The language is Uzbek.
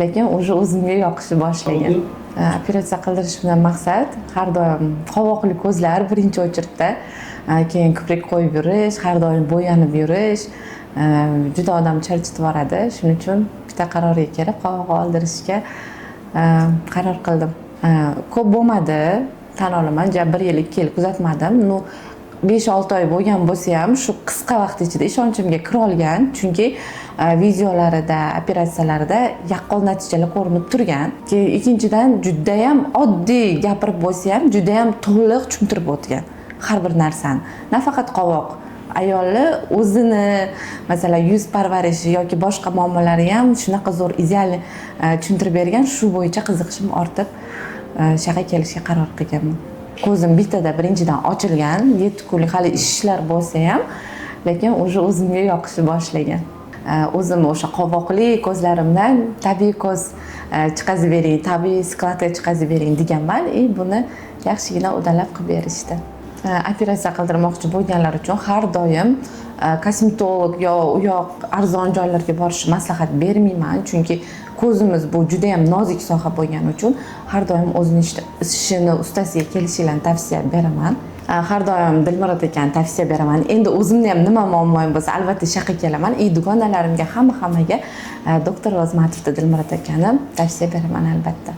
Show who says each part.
Speaker 1: lekin уже o'zimga yoqishni boshlagan. Operatsiya qildirishimdan maqsad har doim qovoqli ko'zlar birinchi o'chirda, keyin ko'prik qo'yib yurish, har doim bo'yanib yurish juda odam charchatib yuboradi. Shuning uchun bitta qarorga kelib qovoq oldirishga qaror qildim. Ko'p bo'lmadi, tan olaman, 1 yil 2 yil kuzatmadim. 5-6 oy bo'lgan bo'lsa ham shu qisqa vaqt ichida ishonchimga kira olgan, chunki videolarida, operatsiyalarida yaqqol natijalar ko'rinib turgan. Keyin ikkinchidan juda ham oddiy gapirib bo'lsa ham juda ham to'liq tushuntirib o'tgan har bir narsani. Nafaqat qovoq, ayolni o'zini, masalan, yuz parvarishi yoki boshqa muammolari ham shunaqa zo'r ideal tushuntirib bergan. Shu bo'yicha qiziqishim ortib, shaqa kelishga qaror qilganman. Ko'zim bittada birinchidan ochilgan, 7 kunlik hali ishlar bo'lsa ham, lekin уже o'zimga yoqishni boshlagan. O'zim o'sha qovoqli ko'zlarimdan tabiiy ko'z chiqazib bering, tabiiy skladka chiqazib bering deganman. Buni yaxshigina uddalab qilib berishdi. Operatsiya qildirmoqchi bo'lganlar uchun har doim kosmetolog yo u yoq arzon joylarga borishni maslahat bermayman, chunki ko'zimiz bu juda ham nozik soha bo'lgani uchun har doim o'zini ishini ustasiga kelishinglarni tavsiya beraman. Har doim Dilmurod akani tavsiya beraman. Endi o'zimda ham nima muammoim bo'lsa, albatta shaqa kelaman. Dugonalarimga, hammaga doktor Rozmatovni, Dilmurod akani tavsiya beraman albatta.